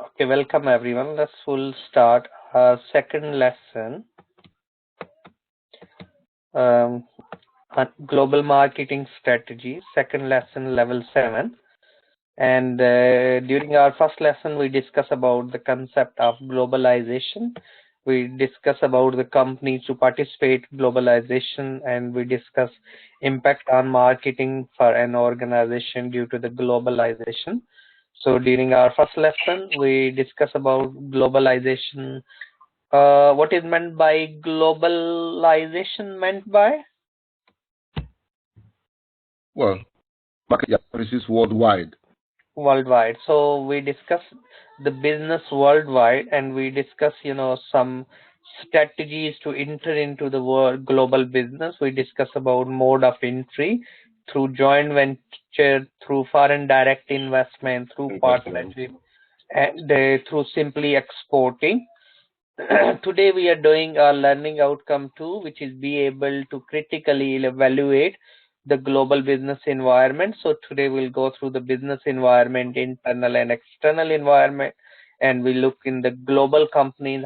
Okay, welcome everyone. We'll start our second lesson, um, on global marketing strategy, second lesson, level 7. And during our first lesson, we discuss about the concept of globalization. We discuss about the companies to participate globalization, and we discuss impact on marketing for an organization due to the globalization. So during our first lesson, we discuss about globalization. What is meant by globalization meant by? Well, market policies worldwide. Worldwide. So we discuss the business worldwide, and we discuss, some strategies to enter into the world global business. We discuss about mode of entry through joint venture, through foreign direct investment, through partnership, and through simply exporting. Today we are doing our learning outcome 2, which is be able to critically evaluate the global business environment. So today we'll go through the business environment, internal and external environment, and we look in the global companies,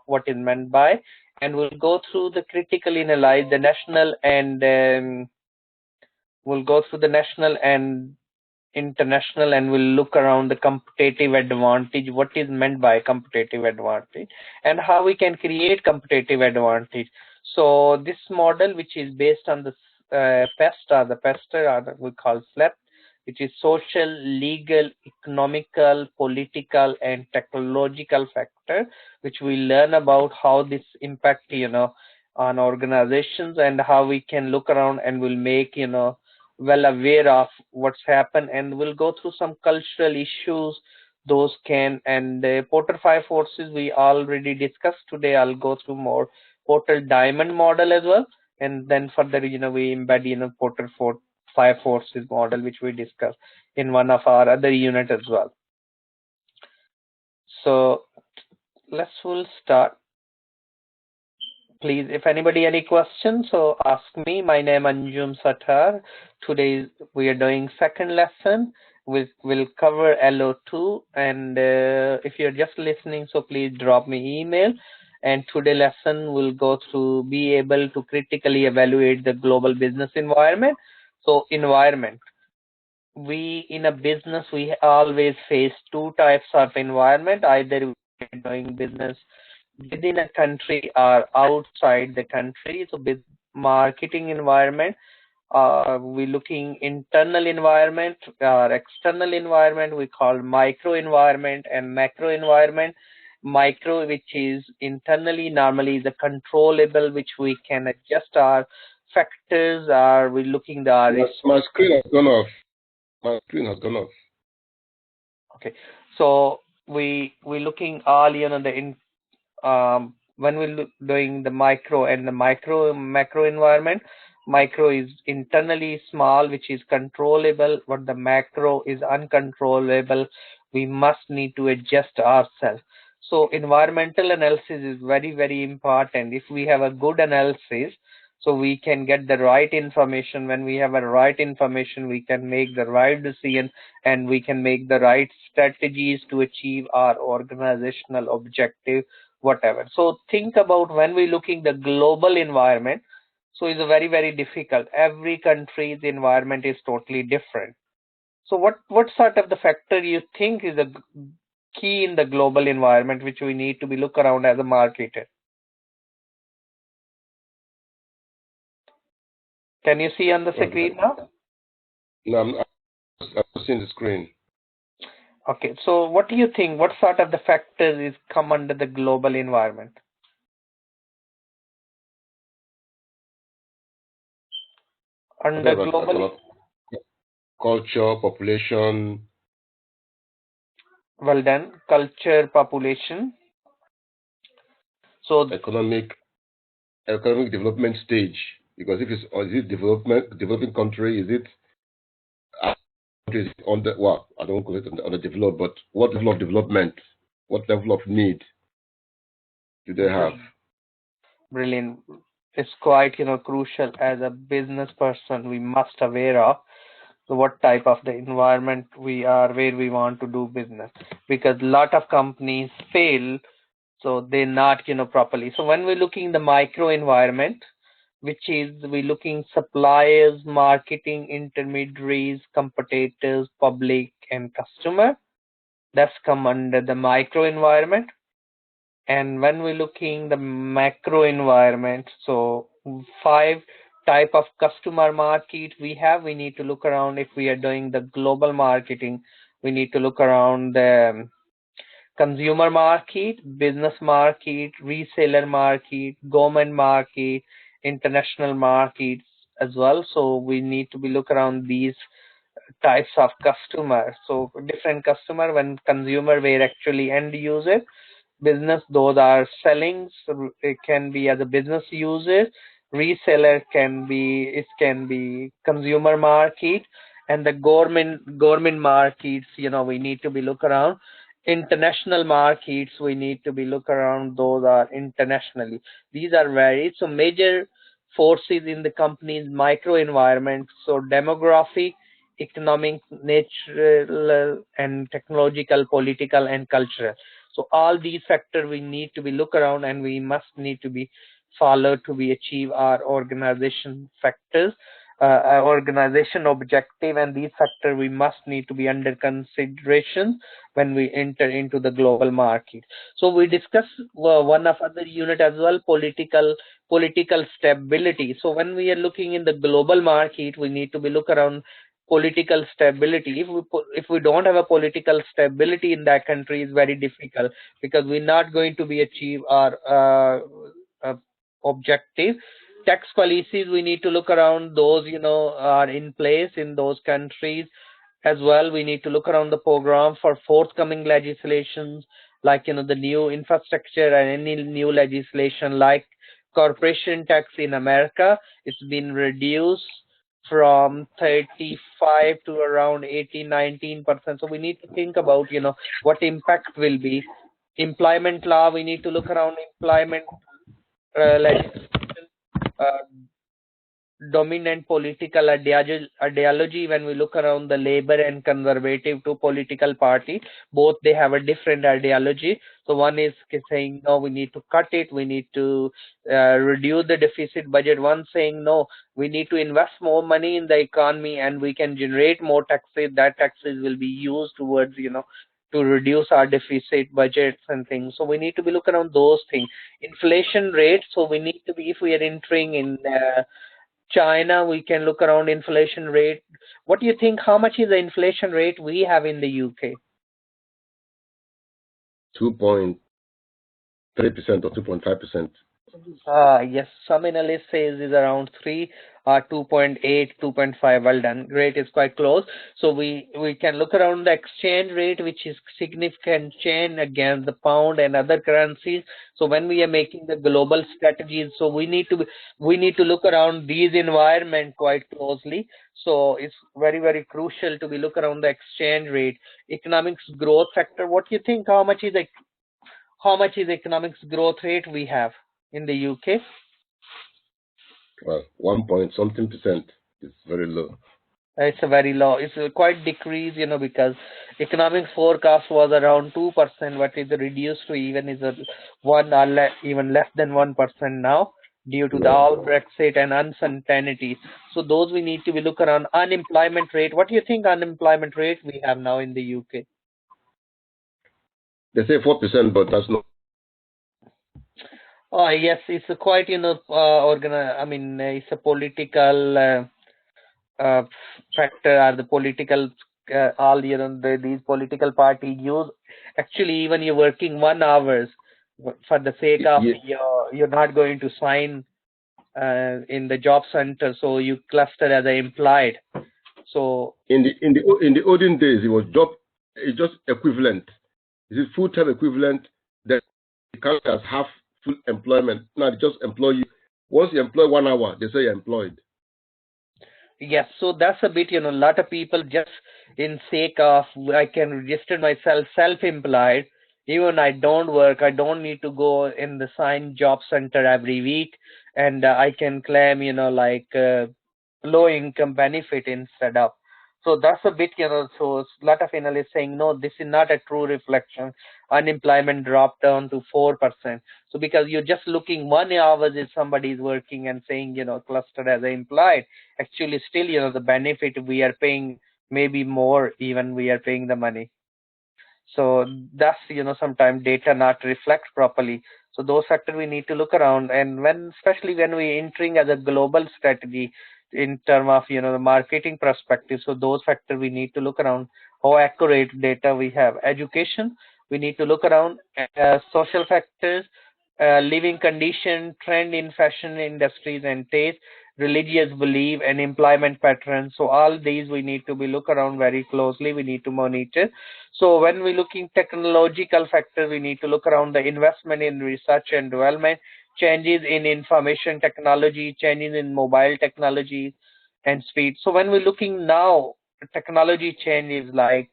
what is meant by, and we'll go through the critically analyze the national and we'll go through the national and international, and we'll look around the competitive advantage, what is meant by competitive advantage, and how we can create competitive advantage. So this model, which is based on the PEST, we call SLEP, which is social, legal, economical, political, and technological factor, which we learn about how this impact, on organizations, and how we can look around and will make, well aware of what's happened, and we'll go through some cultural issues those can, and Porter 5 forces we already discussed. Today I'll go through more Porter diamond model as well, and then further we embed Porter 5 forces model, which we discussed in one of our other unit as well. So we'll start. Please, if anybody any questions, so ask me. My name Anjum Satar. Today we are doing second lesson. We'll cover LO2, and if you're just listening, so please drop me email. And today lesson will go through be able to critically evaluate the global business environment. So environment. We in a business, we always face two types of environment. Either we're doing business within a country or outside the country. So with marketing environment, we looking internal environment or external environment. We call micro environment and macro environment. Micro, which is internally, normally the controllable, which we can adjust our factors. Are we looking the my screen has gone off. My screen has gone off. Okay, so we looking all when we're doing the micro and the macro environment. Micro is internally small, which is controllable, but the macro is uncontrollable. We must need to adjust ourselves. So environmental analysis is very, very important. If we have a good analysis, so we can get the right information. When we have a right information, we can make the right decision, and we can make the right strategies to achieve our organizational objective, whatever. So think about when we looking the global environment, so it's a very, very difficult. Every country's environment is totally different. So what sort of the factor you think is a key in the global environment, which we need to be look around as a marketer? Can you see on the screen now? No, I'm seeing the screen. Okay, so what do you think? What sort of the factors is come under the global environment? Under global culture, population. Well done. Culture, population. So economic development stage. Because if it's is it developing country, is it on the I don't call it on the develop, but what level of development, what level of need do they have? Brilliant. It's quite crucial as a business person we must aware of. So what type of the environment we are, where we want to do business, because a lot of companies fail, so they're not, properly. So when we're looking the micro environment, which is we looking suppliers, marketing intermediaries, competitors, public and customer, that's come under the micro environment. And when we're looking the macro environment, so five type of customer market we have, we need to look around. If we are doing the global marketing, we need to look around the consumer market, business market, reseller market, government market, international markets as well. So we need to be look around these types of customers. So different customer, when consumer were actually end user, business those are selling, so it can be as a business user, reseller can be, it can be consumer market, and the government markets, we need to be look around. International markets, we need to be look around, those are internationally. These are varied. So major forces in the company's micro environment, so demographic, economic, natural and technological, political and cultural. So all these factors we need to be look around, and we must need to be followed to be achieve our organization factors, our organization objective, and these factors we must need to be under consideration when we enter into the global market. So we discuss one of other unit as well, political stability. So when we are looking in the global market, we need to be look around political stability. If we don't have a political stability in that country, is very difficult, because we're not going to be achieve our uh, objective. Tax policies, we need to look around, those are in place in those countries as well. We need to look around the program for forthcoming legislations, like the new infrastructure and any new legislation like corporation tax in America. It's been reduced from 35 to around 18 19%. So we need to think about what impact will be. Employment law, we need to look around employment legislation, uh, dominant political ideology. When we look around the labor and conservative to political party, both they have a different ideology. So one is saying no, we need to cut it, we need to reduce the deficit budget. One saying no, we need to invest more money in the economy and we can generate more taxes. That taxes will be used towards to reduce our deficit budgets and things. So we need to be looking around those things. Inflation rate, so we need to be, if we are entering in China, we can look around inflation rate. What do you think? How much is the inflation rate we have in the UK? 2.3% or 2.5%. Yes, some analysts says is around 3 or 2.8, 2.5. Well done. Rate is quite close. So we can look around the exchange rate, which is significant change against the pound and other currencies. So when we are making the global strategies, so we need to look around these environment quite closely. So it's very, very crucial to be look around the exchange rate. Economics growth factor. What do you think? How much is economics growth rate we have in the UK? Well, 1 point something percent is very low. It's a very low. It's a quite decrease, because economic forecast was around 2%, but it's reduced to even is a one or even less than 1% now, due to the No. all Brexit and uncertainty. So those we need to be look around. Unemployment rate. What do you think unemployment rate we have now in the UK? They say 4%, but that's not. Oh yes, it's a quite I mean, it's a political uh, factor, or the political all these political parties use. Actually, even you're working 1 hours for the sake of Ye- you're not going to sign in the job center, so you cluster as a employed. So In the olden days, it was it's just equivalent. It is full-time equivalent. Then you count as half full employment. Now they just employ you. Once you employ 1 hour, they say you're employed. yes, so that's a bit, a lot of people just in sake of I can register myself self-employed, even I don't work, I don't need to go in the sign job center every week, and I can claim, like low income benefit instead of. So that's a bit, so a lot of analysts saying, no, this is not a true reflection. Unemployment dropped down to 4%. So because you're just looking 1 hours if somebody is working and saying, clustered as implied, actually still, the benefit we are paying maybe more even we are paying the money. So that's, sometimes data not reflect properly. So those factors we need to look around, and especially when we entering as a global strategy in term of, the marketing perspective. So those factors we need to look around how accurate data we have. Education, we need to look around social factors, living condition, trend in fashion industries and taste, religious belief and employment patterns. So all these we need to be look around very closely. We need to monitor. So when we looking technological factors, we need to look around the investment in research and development, changes in information technology, changes in mobile technology and speed. So when we're looking now, technology changes like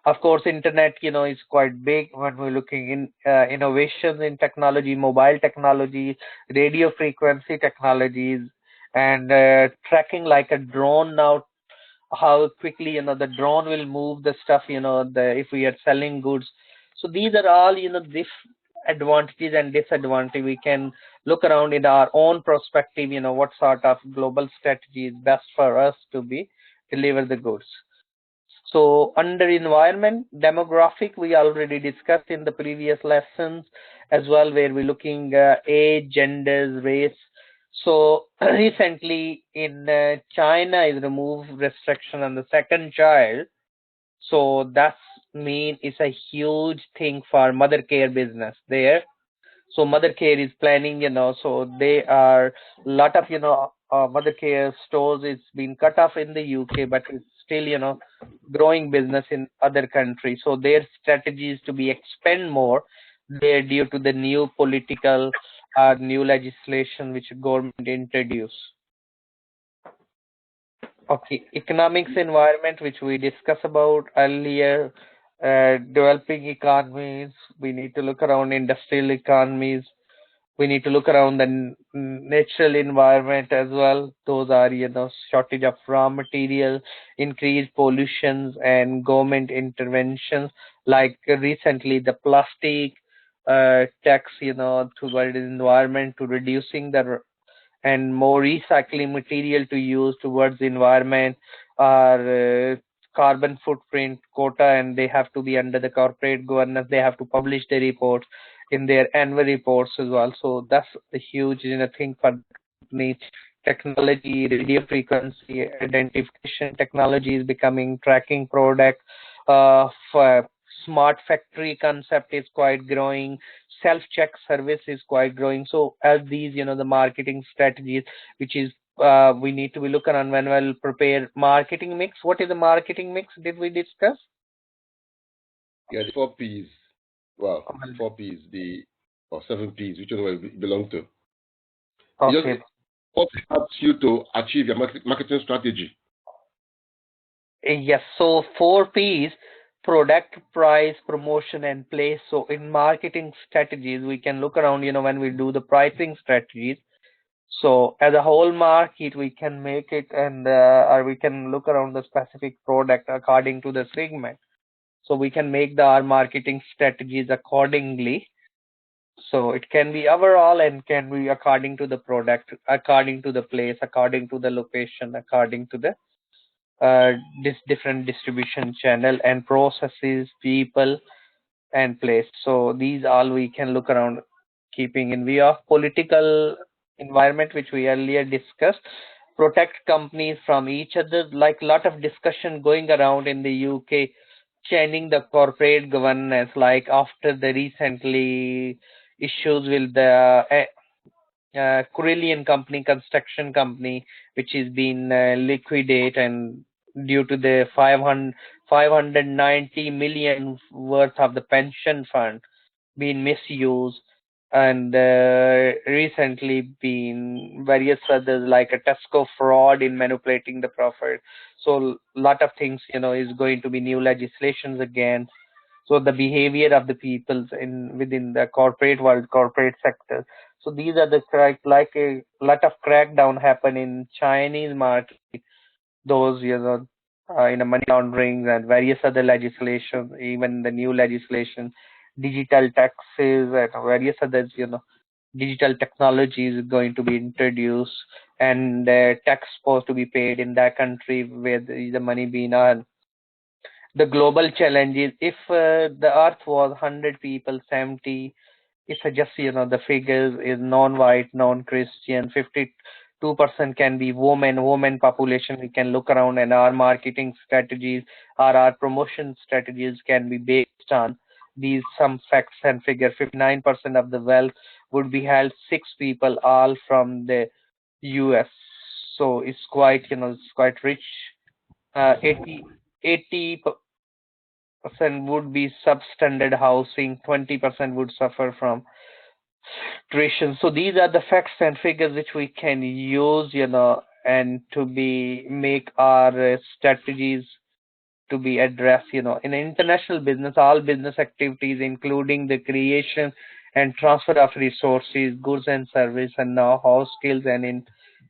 of course, internet, is quite big when we're looking in innovations in technology, mobile technology, radio frequency technologies, and tracking like a drone now. How quickly, the drone will move the stuff, if we are selling goods. So these are all, this advantages and disadvantages. We can look around in our own perspective, what sort of global strategy is best for us to be deliver the goods. So under environment, demographic, we already discussed in the previous lessons as well, where we're looking age, genders, race. So recently in China is removed restriction on the second child. So that's mean it's a huge thing for mother care business there. So mother care is planning, so they are lot of, mother care stores is being cut off in the UK, but it's still, growing business in other countries. So their strategy is to be expand more there due to the new political new legislation which government introduced. Okay, economics environment, which we discussed about earlier, developing economies, we need to look around industrial economies, we need to look around the natural environment as well. Those are, shortage of raw material, increased pollutions and government interventions, like recently the plastic tax, toward the environment to reducing the and more recycling material to use towards the environment, or carbon footprint quota, and they have to be under the corporate governance. They have to publish the reports in their annual reports as well. So that's a huge, thing for companies. Technology, radio frequency identification technology is becoming tracking product. For smart factory concept is quite growing. Self-check service is quite growing. So as these, the marketing strategies, which is we need to be looking on when we'll prepare marketing mix. What is the marketing mix? Did we discuss? Yeah, the 4 Ps. Well, 4 Ps, or 7 Ps, which one will belong to. Okay. It just helps you to achieve your marketing strategy. Yes. So 4 Ps: product, price, promotion, and place. So in marketing strategies, we can look around, when we do the pricing strategies. So as a whole market, we can make it, and or we can look around the specific product according to the segment. So we can make our marketing strategies accordingly. So it can be overall and can be according to the product, according to the place, according to the location, according to the this different distribution channel and processes, people, and place. So these all we can look around, keeping in view of political environment, which we earlier discussed. Protect companies from each other, like lot of discussion going around in the UK, changing the corporate governance, like after the recently issues with the Korean company, construction company, which is been liquidate, and due to the 590 million worth of the pension fund being misused, and recently been various others like a Tesco fraud in manipulating the profit. So lot of things, is going to be new legislations again. So the behavior of the peoples in within the corporate world, corporate sector. So these are the like a lot of crackdown happen in Chinese market those, money laundering and various other legislation, even the new legislation, digital taxes and various others, digital technology is going to be introduced, and tax supposed to be paid in that country where the money being earned. The global challenge is, if the earth was 100 people, 70, if I just, the figures is non-white, non-Christian, 52% can be women population, we can look around, and our marketing strategies or our promotion strategies can be based on these some facts and figures. 59% of the wealth would be held six people, all from the US. So it's quite, it's quite rich. 80% would be substandard housing, 20% would suffer from tuition. So these are the facts and figures which we can use, and to be make our strategies to be addressed. In international business, all business activities, including the creation and transfer of resources, goods and service, and know-how, skills, and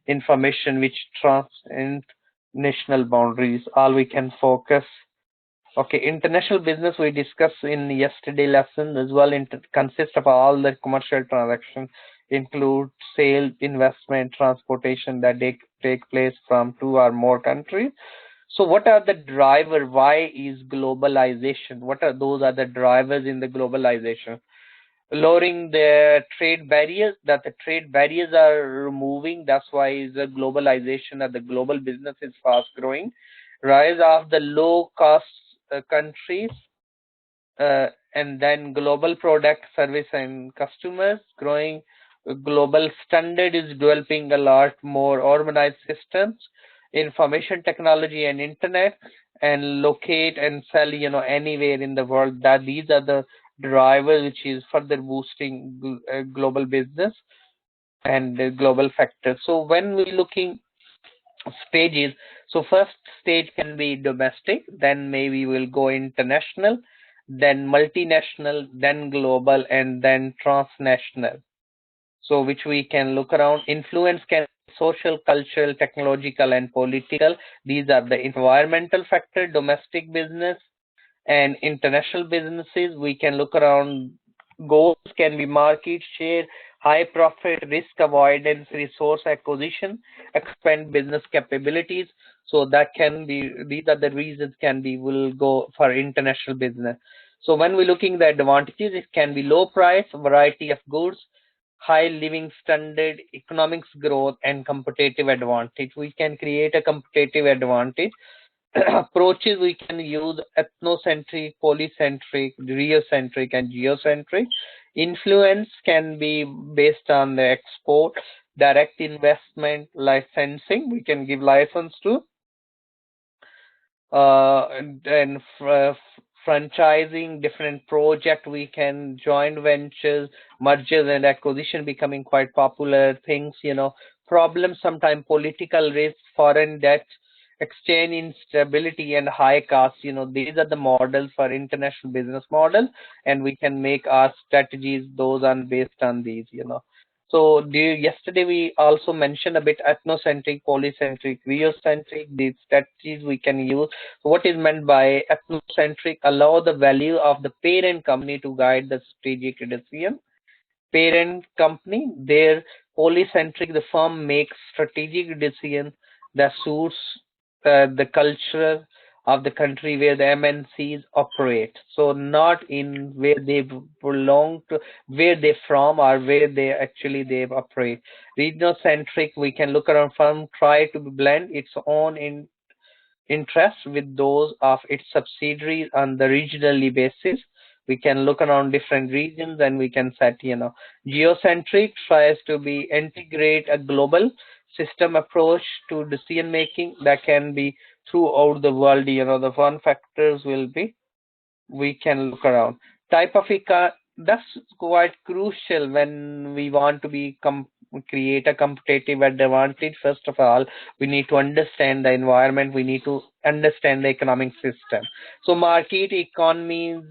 information which transcend national boundaries, all we can focus. Okay, international business we discussed in yesterday lesson as well. Consists of all the commercial transactions, include sale, investment, transportation that take place from two or more countries. So what are the driver? Why is globalization? What are those are the drivers in the globalization? Lowering the trade barriers, that the trade barriers are removing. That's why the globalization of the global business is fast growing. Rise of the low cost countries, and then global product, service, and customers growing. Global standard is developing a lot more organized systems, information technology and internet, and locate and sell, anywhere in the world. That these are the drivers which is further boosting global business and global factors. So when we're looking stages, so first stage can be domestic, then maybe we'll go international, then multinational, then global, and then transnational. So which we can look around. Influence can be social, cultural, technological, and political. These are the environmental factor. Domestic business and international businesses, we can look around. Goals can be market share, high profit, risk avoidance, resource acquisition, expand business capabilities. So that can be, these are the reasons can be, will go for international business. So when we're looking at the advantages, it can be low price, variety of goods, high living standard, economics growth, and competitive advantage. We can create a competitive advantage. Approaches we can use: ethnocentric, polycentric, geocentric, and geocentric. Influence can be based on the export, direct investment, licensing. We can give license to, and franchising, different project. We can joint ventures, mergers and acquisition becoming quite popular things. Problems sometimes: political risk, foreign debt, exchange instability, and high costs. These are the models for international business model, and we can make our strategies those on based on these. So yesterday we also mentioned a bit ethnocentric, polycentric, geocentric, these strategies we can use. So what is meant by ethnocentric? Allow the value of the parent company to guide the strategic decision. Parent company, their polycentric, the firm makes strategic decision that suits the culture of the country where the MNCs operate. So not in where they belong to, where they from, or where they operate. Regional centric, we can look around. Firm try to blend its own interests with those of its subsidiaries on the regionally basis. We can look around different regions, and we can set, geocentric tries to be integrate a global system approach to decision making that can be throughout the world. The one factors will be, we can look around. Type of that's quite crucial when we want to be create a competitive advantage. First of all, we need to understand the environment. We need to understand the economic system. So market economies,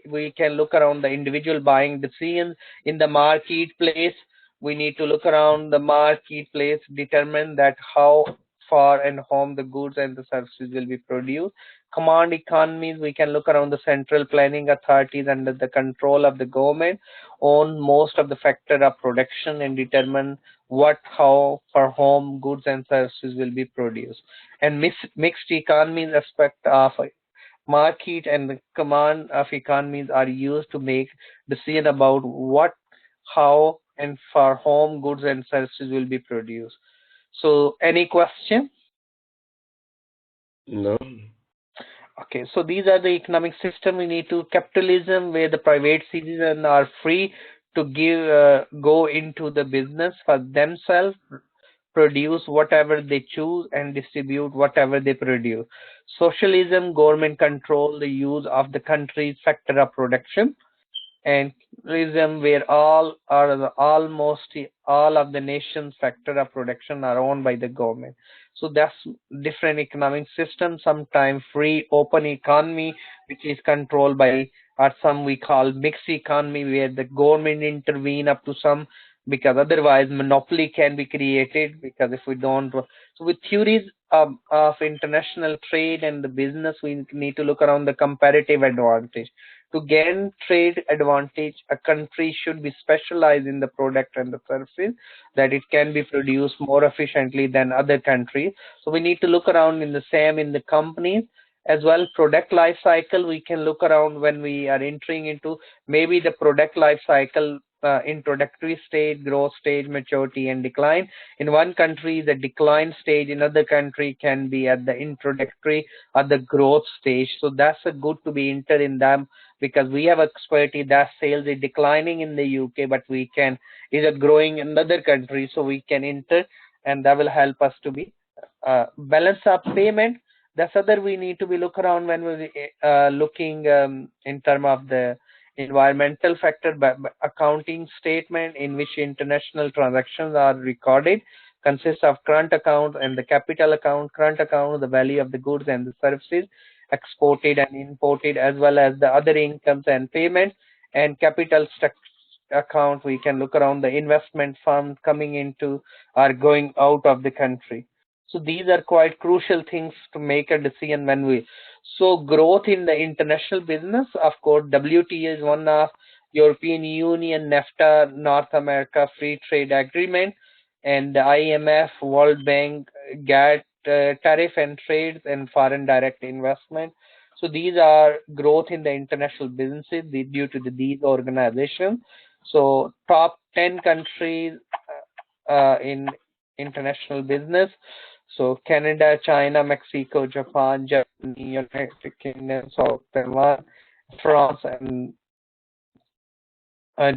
we can look around the individual buying decisions in the marketplace. We need to look around the marketplace, determine that how for and home the goods and the services will be produced. Command economies, we can look around the central planning authorities under the control of the government own most of the factor of production and determine what, how, for whom goods and services will be produced. And mixed economies aspect of market and the command of economies are used to make decision about what, how, and for whom goods and services will be produced. So, any question? No. Okay, so these are the economic system we need to capitalism where the private citizens are free to go into the business for themselves, produce whatever they choose and distribute whatever they produce. Socialism, government control the use of the country's factor of production, and tourism where almost all of the nation's factor of production are owned by the government. So that's different economic system, sometimes free open economy which is controlled by, or some we call mixed economy where the government intervene up to some, because otherwise monopoly can be created, because if we don't. So with theories of international trade and the business, we need to look around the comparative advantage. To gain trade advantage, a country should be specialized in the product and the services that it can be produced more efficiently than other countries. So we need to look around in the same in the companies as well. Product life cycle, we can look around when we are entering into maybe the product life cycle, introductory stage, growth stage, maturity, and decline. In one country, the decline stage; in other country can be at the introductory or the growth stage. So that's a good to be entered in them, because we have expertise that sales is declining in the UK, but we can is it growing in other countries, so we can enter, and that will help us to be balance of payment. That's other we need to be look around when we looking in term of the environmental factor, accounting statement in which international transactions are recorded consists of current account and the capital account. Current account, the value of the goods and the services exported and imported, as well as the other incomes and payments. And capital account, we can look around the investment fund coming into or going out of the country. So these are quite crucial things to make a decision when we. So growth in the international business, of course, WTO is one of European Union, NAFTA, North America Free Trade Agreement, and the IMF, World Bank, GATT, tariff and trades and foreign direct investment. So these are growth in the international businesses due to these organizations. So top 10 countries in international business. So Canada, China, Mexico, Japan, Germany, United Kingdom, South Taiwan, France, and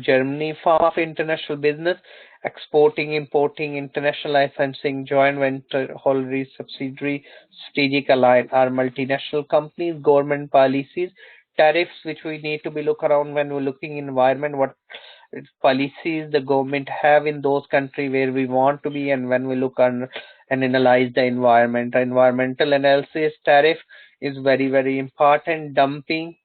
Germany. Form of international business: exporting, importing, international licensing, joint venture, wholly subsidiary, strategic alliance are multinational companies. Government policies, tariffs, which we need to be look around when we're looking environment, what policies the government have in those countries where we want to be, and when we look on and analyze the environment. Environmental analysis, tariff is very important. Dumping,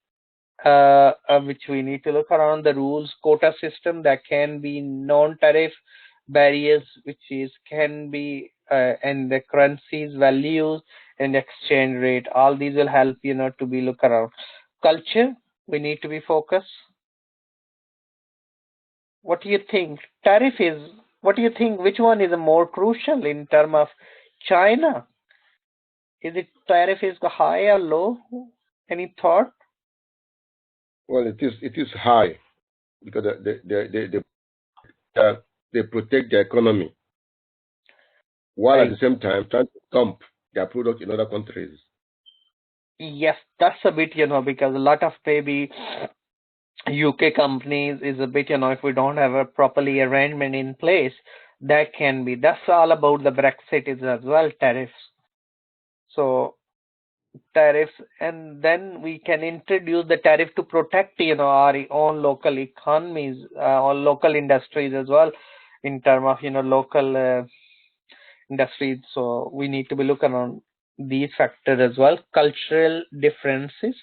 which we need to look around the rules. Quota system, that can be non-tariff barriers, which is can be and the currencies values and exchange rate. All these will help to be look around. Culture, we need to be focused. What do you think? Tariff is, what do you think? Which one is more crucial in terms of China? Is it tariff is high or low? Any thought? Well, it is high because they protect the economy while at the same time trying to dump their product in other countries. Yes, that's a bit, because a lot of maybe UK companies is a bit, if we don't have a properly arrangement in place, that can be. That's all about the Brexit is as well, tariffs. So tariffs, and then we can introduce the tariff to protect, our own local economies or local industries as well, in terms of, local industries. So we need to be looking on these factors as well. Cultural differences.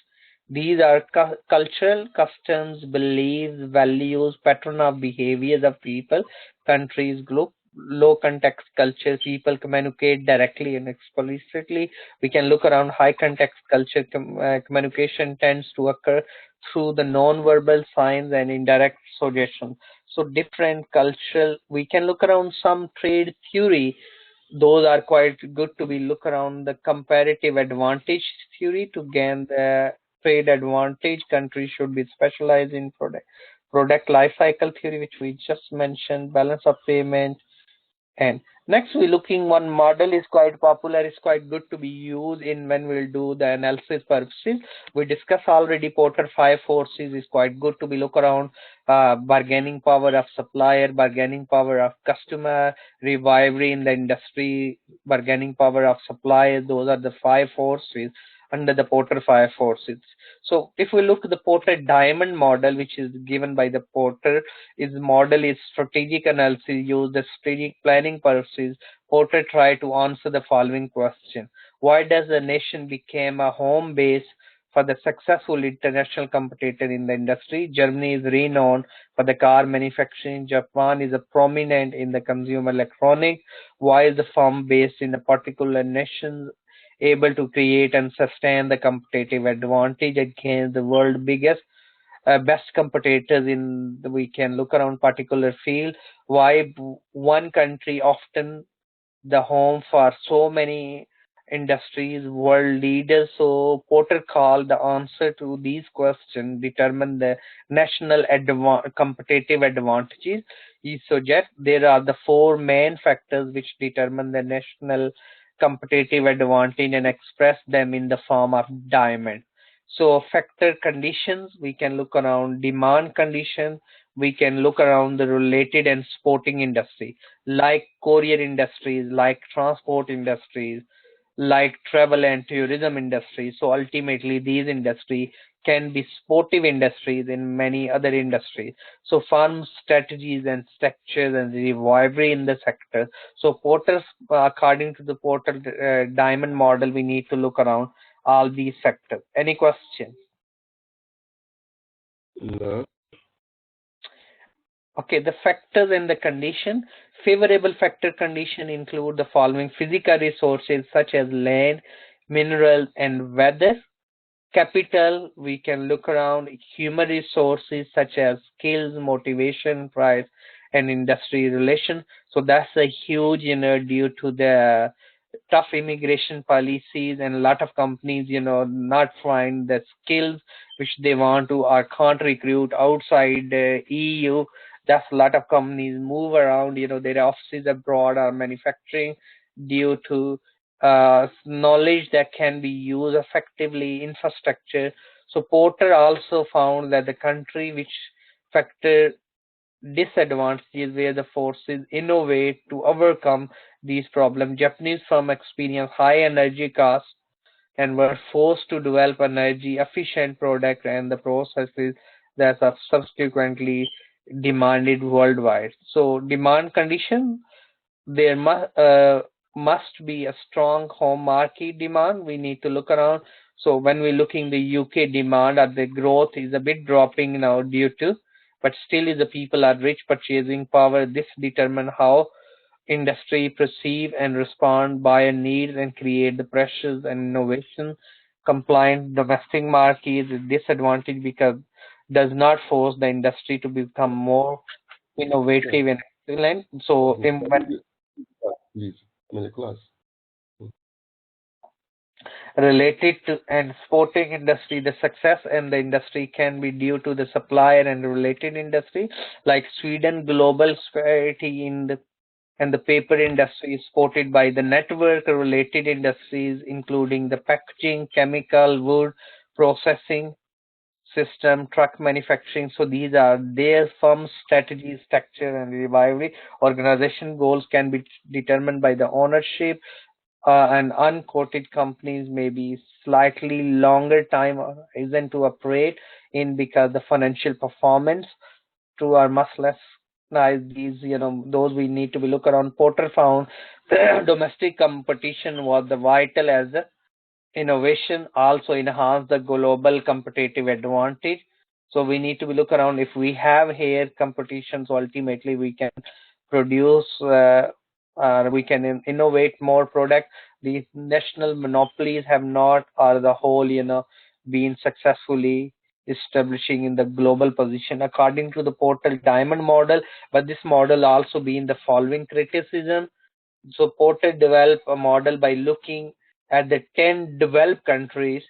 These are cultural customs, beliefs, values, pattern of behaviors of people, countries, group. low context culture, people communicate directly and explicitly. We can look around high context culture, communication tends to occur through the non-verbal signs and indirect suggestion. So different cultural, we can look around some trade theory. Those are quite good to be look around the comparative advantage theory to gain the trade advantage. Countries should be specialized in product life cycle theory, which we just mentioned, balance of payment, and next, we're looking one model is quite popular, is quite good to be used in when we'll do the analysis purposes. We discussed already Porter five forces is quite good to be look around bargaining power of supplier, bargaining power of customer, rivalry in the industry, bargaining power of suppliers. Those are the five forces under the Porter five forces. So if we look at the Porter diamond model, which is given by the Porter, is model is strategic analysis used the strategic planning purposes. Porter tried to answer the following question: why does a nation become a home base for the successful international competitor in the industry? Germany is renowned for the car manufacturing. Japan is a prominent in the consumer electronics. Why is the firm based in a particular nation able to create and sustain the competitive advantage against the world biggest best competitors in we can look around particular field? Why one country often the home for so many industries, world leaders? So Porter called the answer to these questions determine the national competitive advantages. He suggests there are the four main factors which determine the national competitive advantage and express them in the form of diamond. So factor conditions, we can look around demand condition, we can look around the related and sporting industry like courier industries, like transport industries, like travel and tourism industries. So ultimately, these industries can be sportive industries in many other industries. So firm strategies and structures and rivalry in the sector. So Porter's, according to the Porter diamond model, we need to look around all these sectors. Any questions? No. Okay, the factors and the condition. Favorable factor condition include the following: physical resources such as land, minerals, and weather. Capital, we can look around human resources such as skills, motivation, price, and industry relation. So that's a huge, due to the tough immigration policies and a lot of companies, not find the skills which they want to or can't recruit outside the EU. That's a lot of companies move around, their offices abroad or manufacturing due to knowledge that can be used effectively, infrastructure. So Porter also found that the country which factor disadvantages where the forces innovate to overcome these problems. Japanese firms experienced high energy costs and were forced to develop energy efficient products and the processes that are subsequently demanded worldwide. So demand condition, there must be a strong home market demand. We need to look around. So when we're looking the UK demand at the growth is a bit dropping now due to, but still is the people are rich purchasing power. This determine how industry perceive and respond buyer needs and create the pressures and innovation. Compliant domestic market is a disadvantage because does not force the industry to become more Yeah. innovative and excellent. So when Please. I'm in the class. related to and sporting industry, the success and the industry can be due to the supplier and related industry like Sweden global specialty in the and the paper industry is supported by the network related industries including the packaging, chemical, wood processing system, truck manufacturing. So these are their firm strategy, structure, and revival. Organization goals can be determined by the ownership, and unquoted companies may be slightly longer time horizon to operate in because the financial performance to are much less nice. These, those we need to be look around. Porter found domestic competition was the vital as the innovation also enhance the global competitive advantage. So we need to be look around if we have here competitions, ultimately we can produce, we can innovate more product. These national monopolies have not, or the whole, been successfully establishing in the global position according to the portal diamond model. But this model also been the following criticism. So Porter developed a model by looking at the 10 developed countries.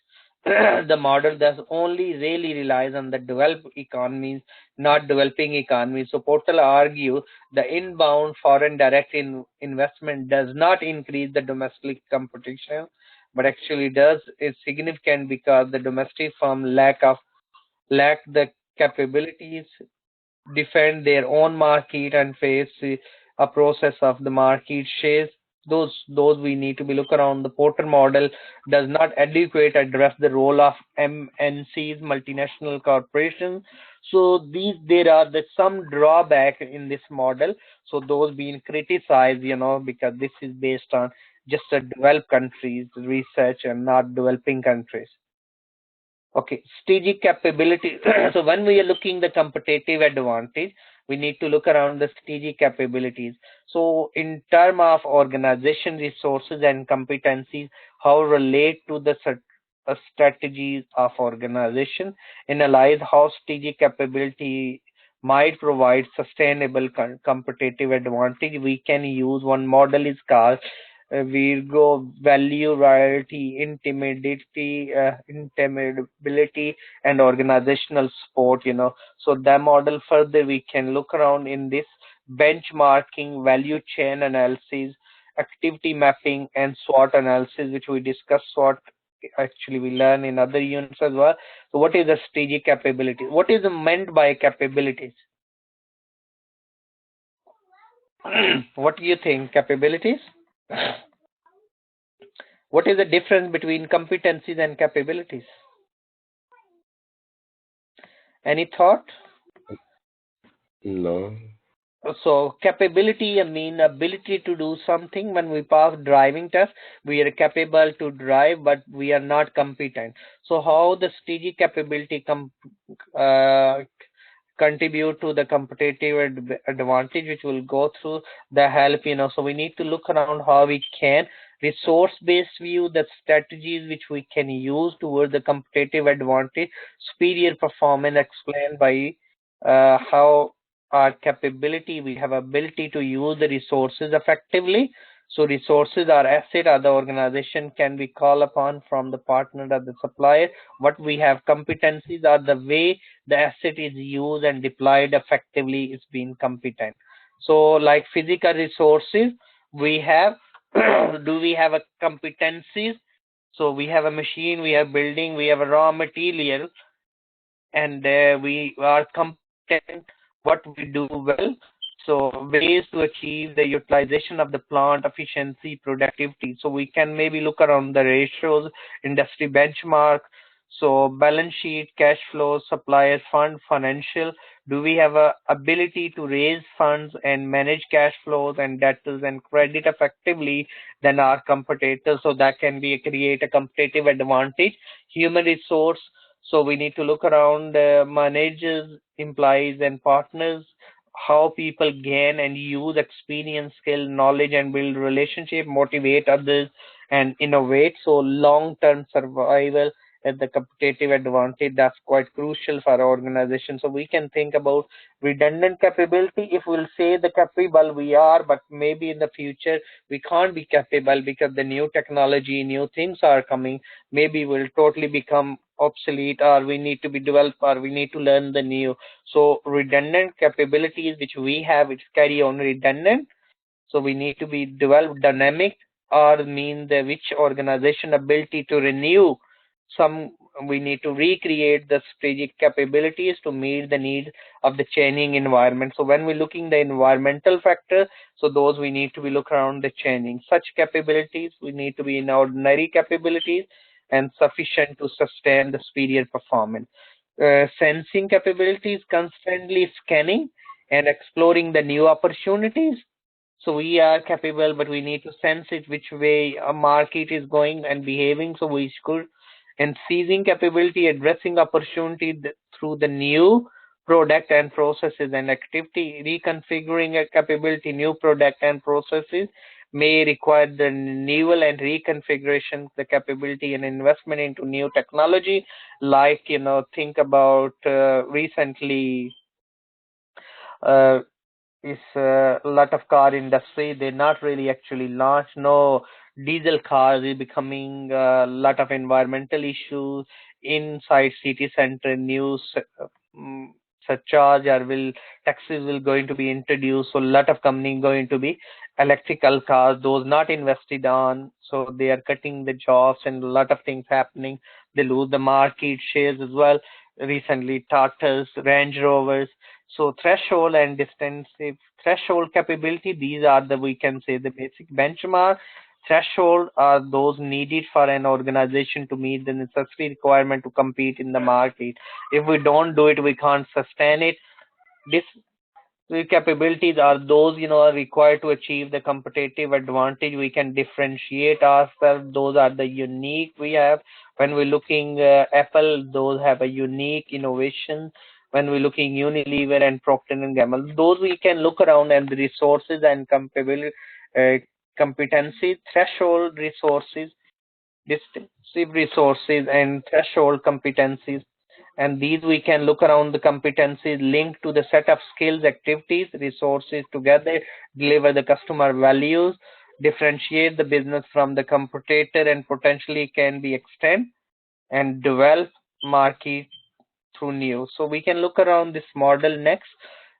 The model does only really relies on the developed economies, not developing economies. So Porter argues the inbound foreign direct investment does not increase the domestic competition, but actually does is significant because the domestic firm lack the capabilities defend their own market and face a process of the market shares. Those we need to be look around. The Porter model does not adequate address the role of MNCs, multinational corporations. So these there are the some drawback in this model. So those being criticized, because this is based on just a developed countries research and not developing countries. Okay, strategic capability. So when we are looking the competitive advantage, we need to look around the strategic capabilities. So in term of organization resources and competencies, how relate to the strategies of organization, analyze how strategic capability might provide sustainable competitive advantage. We can use one model is called Virgo value, variety, intimidability, and organizational support. So the model further we can look around in this benchmarking, value chain analysis, activity mapping, and SWOT analysis, which we discussed. SWOT actually we learn in other units as well. So what is the strategic capability? What is meant by capabilities? What do you think? Capabilities? What is the difference between competencies and capabilities? Any thought? No. So capability, I mean ability to do something. When we pass driving test, we are capable to drive, but we are not competent. So how the strategic capability uh, contribute to the competitive advantage, which will go through the help. So we need to look around how we can resource based view the strategies which we can use toward the competitive advantage, superior performance explained by how our capability, we have ability to use the resources effectively. So resources are asset or the organization can be called upon from the partner or the supplier. What we have competencies are the way the asset is used and deployed effectively is being competent. So like physical resources, we have do we have a competencies? So we have a machine, we have building, we have a raw material, and we are competent what we do well. So ways to achieve the utilization of the plant efficiency, productivity. So we can maybe look around the ratios, industry benchmark. So balance sheet, cash flow, supplier fund, financial. Do we have a ability to raise funds and manage cash flows and debtors and credit effectively than our competitors? So that can be create a competitive advantage. Human resource. So we need to look around managers, employees, and partners, how people gain and use experience, skill, knowledge, and build relationship, motivate others, and innovate. So long-term survival at the competitive advantage, that's quite crucial for our organization. So we can think about redundant capability. If we'll say the capable we are, but maybe in the future we can't be capable because the new technology, new things are coming. Maybe we'll totally become obsolete, or we need to be developed, or we need to learn the new. So redundant capabilities which we have, which carry on redundant. So we need to be developed dynamic, or mean the which organization ability to renew some. We need to recreate the strategic capabilities to meet the needs of the changing environment. So when we're looking the environmental factor, so those we need to be look around the changing. Such capabilities we need to be in ordinary capabilities and sufficient to sustain the superior performance. Sensing capabilities, constantly scanning and exploring the new opportunities. So we are capable, but we need to sense it which way a market is going and behaving. So we should, and seizing capability, addressing opportunity through the new. product and processes and activity. Reconfiguring a capability, new product and processes may require the renewal and reconfiguration the capability and investment into new technology. Like, think about recently, uh, is a lot of car industry. They're not really actually launched. No, diesel cars is becoming a lot of environmental issues inside city center. New mm, surcharge or will taxes will going to be introduced. So a lot of company going to be electrical cars. Those not invested on. So they are cutting the jobs and a lot of things happening. They lose the market shares as well. Recently, Tatas, Range Rovers. So threshold and distantive threshold capability, these are the, we can say, the basic benchmark. Threshold are those needed for an organization to meet the necessary requirement to compete in the market. If we don't do it, we can't sustain it. This the capabilities are those, are required to achieve the competitive advantage. We can differentiate ourselves. Those are the unique we have. When we're looking Apple, those have a unique innovation. When we're looking Unilever and Procter and Gamble, those we can look around, and the resources and uh, competency threshold resources, distinctive resources and threshold competencies, and these we can look around the competencies linked to the set of skills, activities, resources together, deliver the customer values, differentiate the business from the competitor, and potentially can be extend and develop market through new. So we can look around this model next.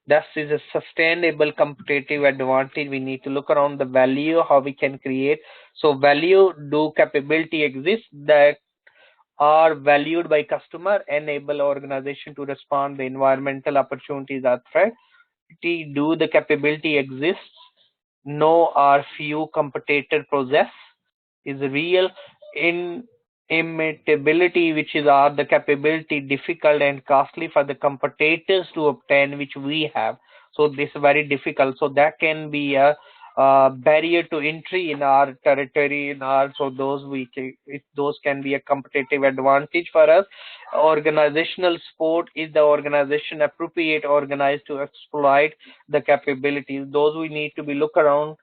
That is a sustainable competitive advantage. We need to look around the value, how we can create. So value, do capability exist that are valued by customer, enable organization to respond the environmental opportunities are threat. Do the capability exists? No or few competitor possess, is real. In imitability, which is are the capability difficult and costly for the competitors to obtain, which we have. So this is very difficult. So that can be a barrier to entry in our territory. In our, so those we can, if those can be a competitive advantage for us. Organizational support, is the organization appropriate organized to exploit the capabilities? Those we need to be look around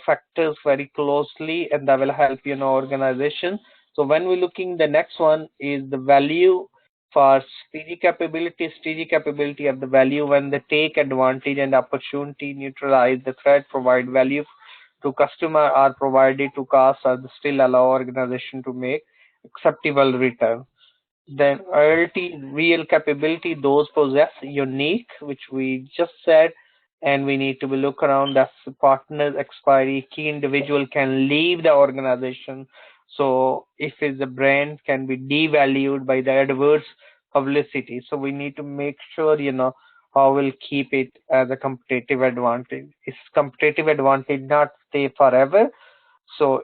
factors very closely, and that will help organization. So when we're looking, the next one is the value for strategic capability of the value when they take advantage and opportunity, neutralize the threat, provide value to customer, are provided to cost, or still allow organization to make acceptable return. Then royalty, real capability, those possess unique, which we just said, and we need to be look around as partners expiry. Key individual can leave the organization. So if it's a brand can be devalued by the adverse publicity. So we need to make sure, how we'll keep it as a competitive advantage. Is competitive advantage not stay forever? So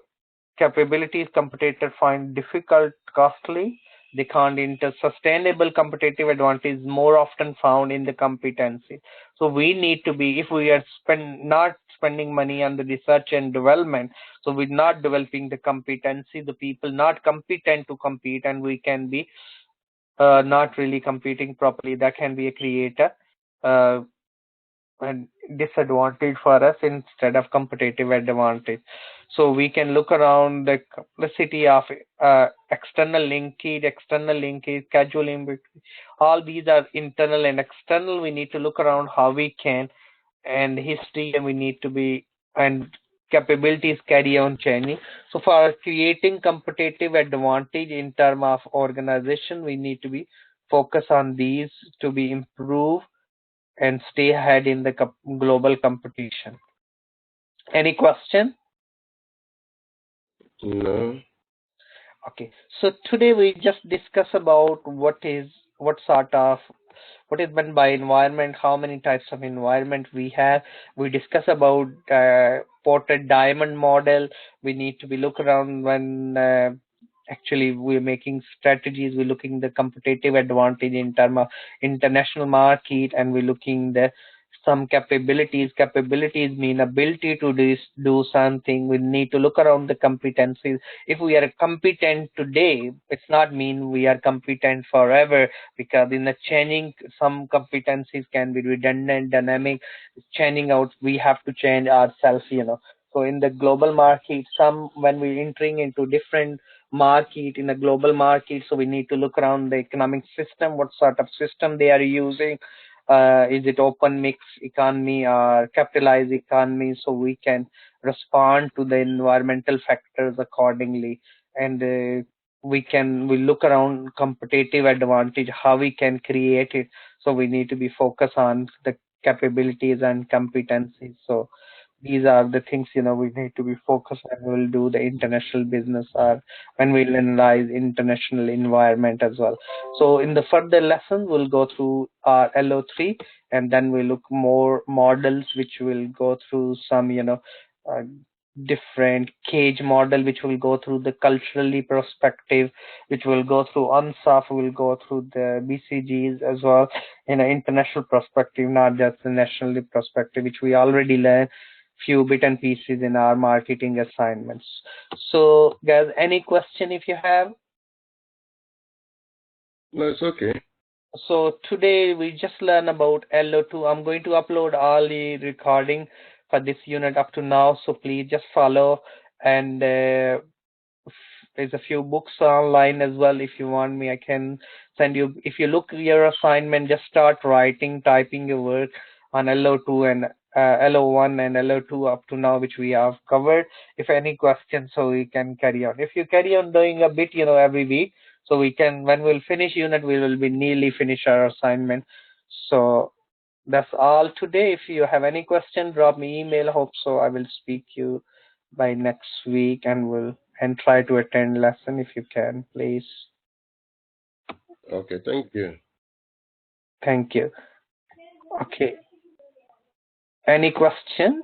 capabilities competitor find difficult, costly. They can't enter. Sustainable competitive advantage is more often found in the competency. So we need to be, if we are not spending money on the research and development, so we're not developing the competency, the people not competent to compete, and we can be not really competing properly. That can be a creator. Uh, and disadvantage for us instead of competitive advantage. So we can look around the complexity of external linkage, casual linkage. All these are internal and external. We need to look around how we can, and history, and we need to be, and capabilities carry on changing. So for creating competitive advantage in term of organization, we need to be focus on these to be improved and stay ahead in the global competition. Any question? No. Okay. So today we just discuss about what sort of what is meant by environment, how many types of environment we have. We discuss about portrait diamond model. We need to be look around when actually we're making strategies. We're looking the competitive advantage in term of international market, and we're looking the some capabilities. Capabilities mean ability to do something. We need to look around the competencies. If we are competent today, it's not mean we are competent forever, because in the changing, some competencies can be redundant, dynamic. Changing out, we have to change ourselves. So in the global market, some when we're entering into different market in a global market, so we need to look around the economic system, what sort of system they are using. Is it open mix economy or capitalized economy, so we can respond to the environmental factors accordingly. And we look around competitive advantage, how we can create it. So we need to be focused on the capabilities and competencies. So these are the things we need to be focused when we'll do the international business, or when we'll analyze international environment as well. So in the further lessons, we'll go through our LO3, and then we look more models, which will go through some uh, different cage model, which will go through the culturally perspective, which will go through UNSAF, will go through the BCGs as well, in an international perspective, not just the national perspective, which we already learned few bit and pieces in our marketing assignments. So guys, any question if you have? No, it's okay. So today we just learn about LO2. I'm going to upload all the recording for this unit up to now, so please just follow. And there's a few books online as well. If you want me, I can send you. If you look your assignment, just start writing, typing your work on LO2 and LO1 and LO2 up to now, which we have covered. If any questions, so we can carry on. If you carry on doing a bit, every week, so we can, when we'll finish unit, we will be nearly finish our assignment. So that's all today. If you have any question, drop me email. Hope so I will speak you by next week, and try to attend lesson if you can, please. Okay, thank you. Thank you. Okay. Any question?